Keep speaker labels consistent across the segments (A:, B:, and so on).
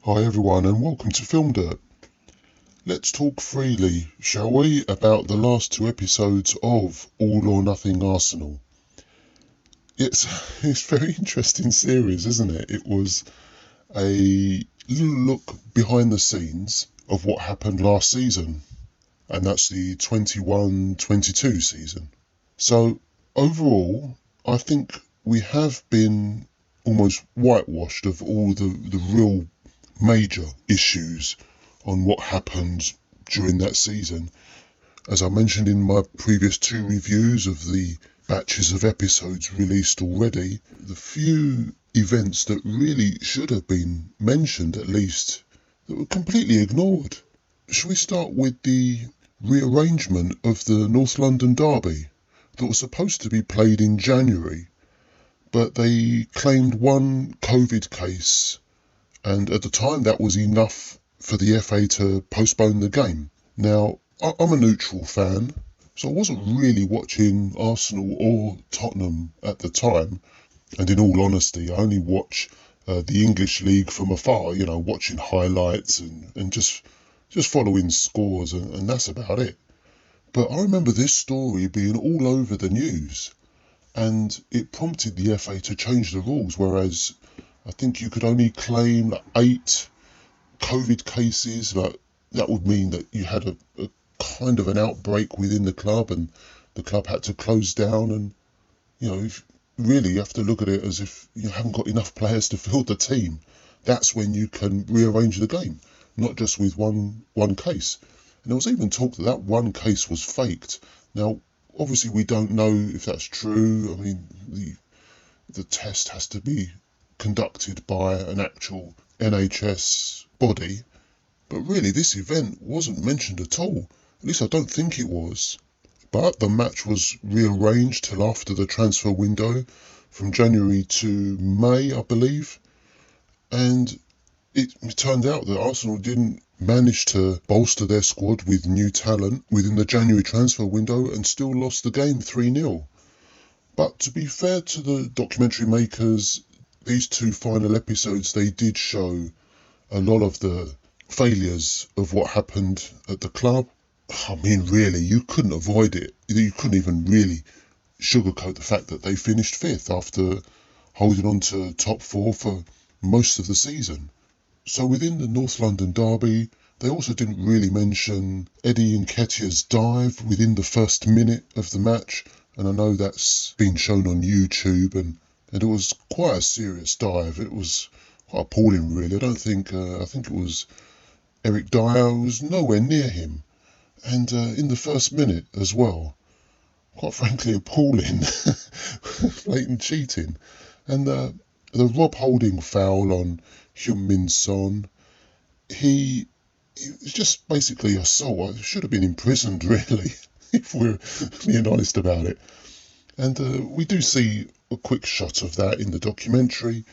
A: Hi everyone and welcome to Film Dirt. Let's talk freely, shall we, about the last two episodes of All or Nothing Arsenal. It's a very interesting series, isn't it? It was a little look behind the scenes of what happened last season, and that's the 21-22 season. So overall, I think we have been almost whitewashed of all the real major issues on what happened during that season. As I mentioned in my previous two reviews of the batches of episodes released already, the few events that really should have been mentioned at least, that were completely ignored. Shall we start with the rearrangement of the North London derby that was supposed to be played in January, but they claimed one COVID case, and at the time that was enough for the FA to postpone the game. Now, I'm a neutral fan, so I wasn't really watching Arsenal or Tottenham at the time, and in all honesty, I only watch the English league from afar, watching highlights and just following scores, and that's about it. But I remember this story being all over the news, and it prompted the FA to change the rules, whereas I think you could only claim like 8 COVID cases, but that would mean that you had a kind of an outbreak within the club and the club had to close down. And, really you have to look at it as if you haven't got enough players to fill the team. That's when you can rearrange the game, not just with one case. And there was even talk that that one case was faked. Now, obviously we don't know if that's true. I mean, the test has to be conducted by an actual NHS body. But really, this event wasn't mentioned at all. At least I don't think it was. But the match was rearranged till after the transfer window, from January to May, I believe. And it turned out that Arsenal didn't manage to bolster their squad with new talent within the January transfer window and still lost the game 3-0. But to be fair to the documentary makers, these two final episodes, they did show a lot of the failures of what happened at the club. I mean, really, you couldn't avoid it. You couldn't even really sugarcoat the fact that they finished 5th after holding on to top 4 for most of the season. So within the North London derby, they also didn't really mention Eddie Nketiah's dive within the first minute of the match, and I know that's been shown on YouTube, and it was quite a serious dive. It was quite appalling, really. I think it was Eric Dyer, who was nowhere near him, and in the first minute as well. Quite frankly, appalling. Blatant cheating. And the Rob Holding foul on Heung-min Son, he was just basically assault. He should have been imprisoned, really, if we're being honest about it. And we do see a quick shot of that in the documentary.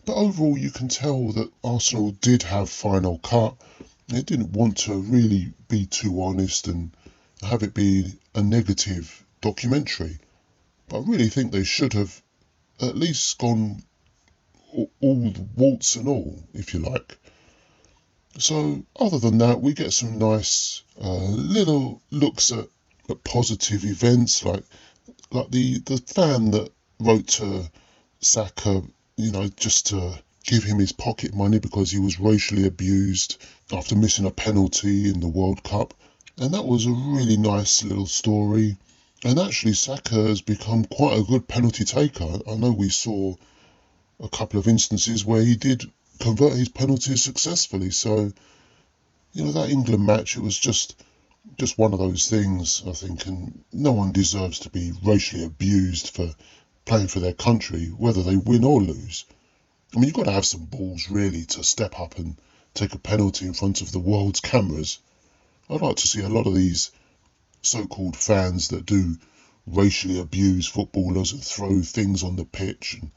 A: But overall, you can tell that Arsenal did have final cut. They didn't want to really be too honest and have it be a negative documentary. But I really think they should have at least gone all warts and all, if you like. So other than that, we get some nice little looks at positive events, like the fan that wrote to Saka, just to give him his pocket money because he was racially abused after missing a penalty in the World Cup. And that was a really nice little story. And actually, Saka has become quite a good penalty taker. I know we saw a couple of instances where he did convert his penalties successfully. So, that England match, it was just one of those things, I think, and no one deserves to be racially abused for playing for their country, whether they win or lose. I mean, you've got to have some balls, really, to step up and take a penalty in front of the world's cameras. I'd like to see a lot of these so-called fans that do racially abuse footballers and throw things on the pitch. And,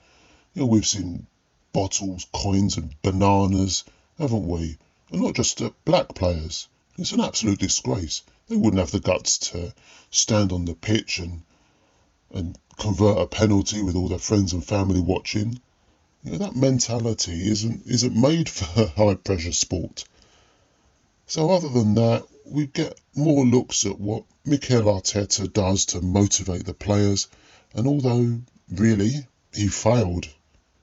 A: we've seen bottles, coins and bananas, haven't we? And not just black players. It's an absolute disgrace. They wouldn't have the guts to stand on the pitch and convert a penalty with all their friends and family watching. That mentality isn't made for high pressure sport. So other than that, we get more looks at what Mikel Arteta does to motivate the players. And although really he failed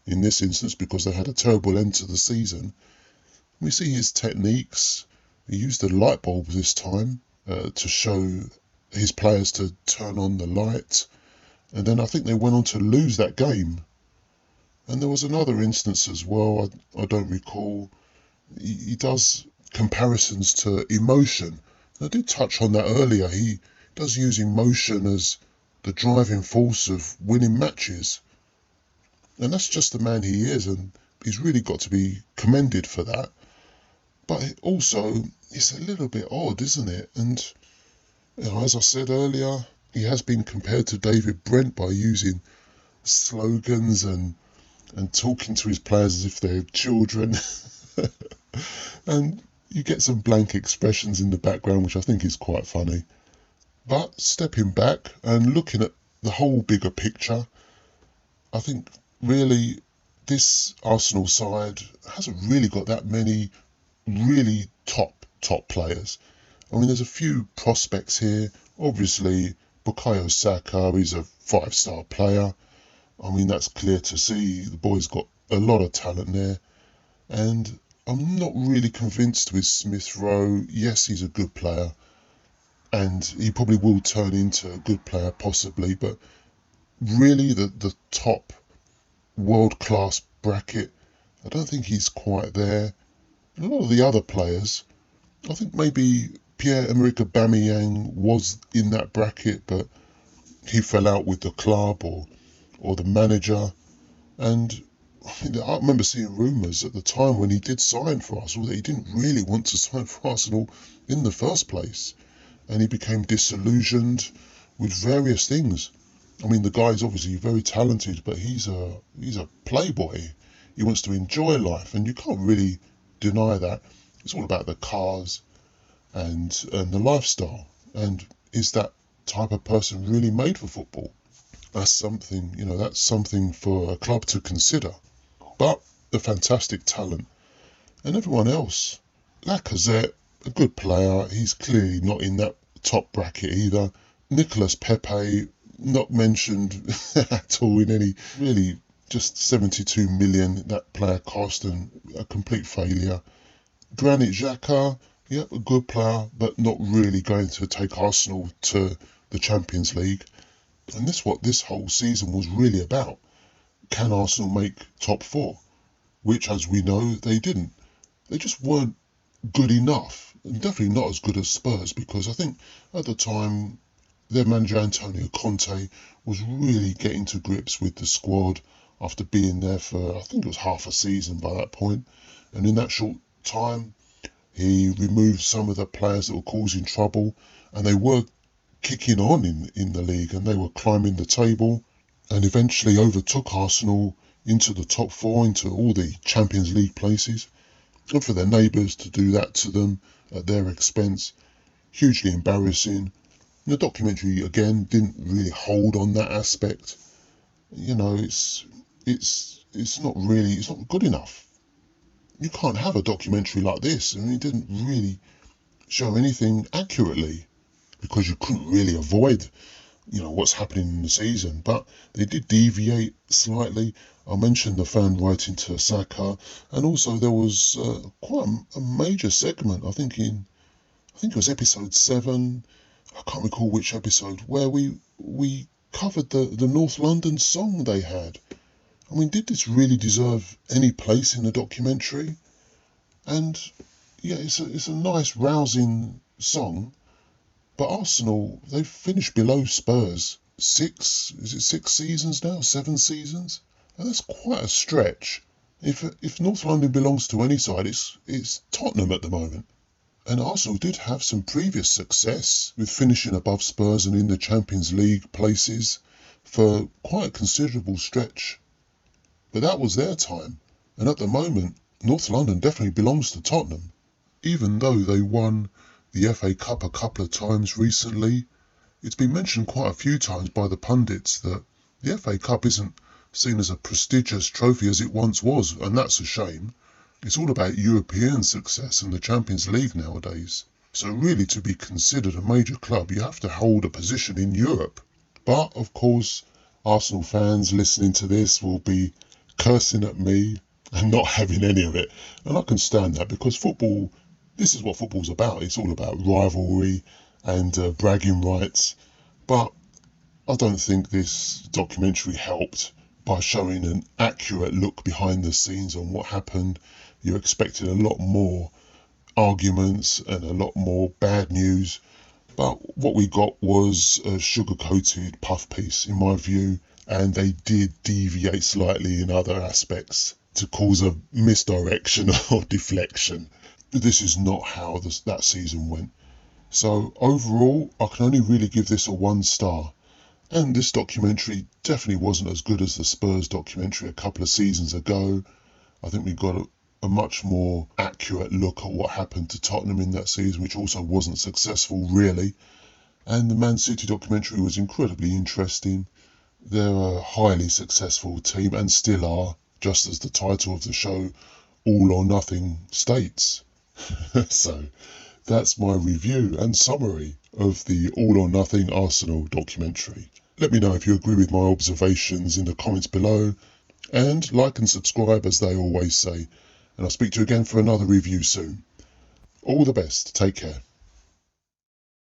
A: in this instance because they had a terrible end to the season, we see his techniques. He used the light bulb this time to show his players to turn on the light. And then I think they went on to lose that game. And there was another instance as well, I don't recall. He does comparisons to emotion. I did touch on that earlier. He does use emotion as the driving force of winning matches. And that's just the man he is, and he's really got to be commended for that. But also, it's a little bit odd, isn't it? And as I said earlier, he has been compared to David Brent by using slogans and talking to his players as if they're children. And you get some blank expressions in the background, which I think is quite funny. But stepping back and looking at the whole bigger picture, I think really this Arsenal side hasn't really got that many really top players. I mean, there's a few prospects here. Obviously, Bukayo Saka is a 5-star player. I mean, that's clear to see. The boy's got a lot of talent there. And I'm not really convinced with Smith Rowe. Yes, he's a good player. And he probably will turn into a good player, possibly. But really, the top world-class bracket, I don't think he's quite there. And a lot of the other players, I think maybe Pierre-Emerick Aubameyang was in that bracket, but he fell out with the club or the manager. And I remember seeing rumours at the time when he did sign for Arsenal that he didn't really want to sign for Arsenal in the first place. And he became disillusioned with various things. I mean, the guy's obviously very talented, but he's a playboy. He wants to enjoy life, and you can't really deny that. It's all about the cars and the lifestyle. And is that type of person really made for football? That's something for a club to consider. But a fantastic talent. And everyone else, Lacazette, a good player. He's clearly not in that top bracket either. Nicolas Pepe, not mentioned at all in any, really just 72 million that player cost and a complete failure. Granit Xhaka, yep, a good player, but not really going to take Arsenal to the Champions League. And that's what this whole season was really about. Can Arsenal make top four? Which, as we know, they didn't. They just weren't good enough. And definitely not as good as Spurs, because I think at the time their manager Antonio Conte was really getting to grips with the squad after being there for, I think it was half a season by that point. And in that short time, he removed some of the players that were causing trouble, and they were kicking on in the league, and they were climbing the table and eventually overtook Arsenal into the top four, into all the Champions League places. And for their neighbours to do that to them at their expense, hugely embarrassing. The documentary, again, didn't really hold on that aspect. It's not good enough. You can't have a documentary like this. I mean, it didn't really show anything accurately because you couldn't really avoid, what's happening in the season. But they did deviate slightly. I mentioned the fan writing to Saka, and also there was quite a major segment. I think it was episode 7. I can't recall which episode, where we covered the North London song they had. I mean, did this really deserve any place in the documentary? And yeah, it's a nice, rousing song. But Arsenal, they've finished below Spurs 6 seasons now? 7 seasons? And that's quite a stretch. If North London belongs to any side, it's Tottenham at the moment. And Arsenal did have some previous success with finishing above Spurs and in the Champions League places for quite a considerable stretch. But that was their time. And at the moment, North London definitely belongs to Tottenham. Even though they won the FA Cup a couple of times recently, it's been mentioned quite a few times by the pundits that the FA Cup isn't seen as a prestigious trophy as it once was, and that's a shame. It's all about European success and the Champions League nowadays. So really, to be considered a major club, you have to hold a position in Europe. But of course, Arsenal fans listening to this will be cursing at me and not having any of it. And I can stand that, because football, this is what football's about. It's all about rivalry and bragging rights. But I don't think this documentary helped by showing an accurate look behind the scenes on what happened. You expected a lot more arguments and a lot more bad news, but what we got was a sugar-coated puff piece, in my view, and they did deviate slightly in other aspects to cause a misdirection or deflection. This is not how that season went. So overall, I can only really give this a 1 star. And this documentary definitely wasn't as good as the Spurs documentary a couple of seasons ago. I think we got a much more accurate look at what happened to Tottenham in that season, which also wasn't successful really. And the Man City documentary was incredibly interesting. They're a highly successful team and still are, just as the title of the show, All or Nothing, states. So that's my review and summary of the All or Nothing Arsenal documentary. Let me know if you agree with my observations in the comments below, and like and subscribe as they always say, and I'll speak to you again for another review soon. All the best, take care.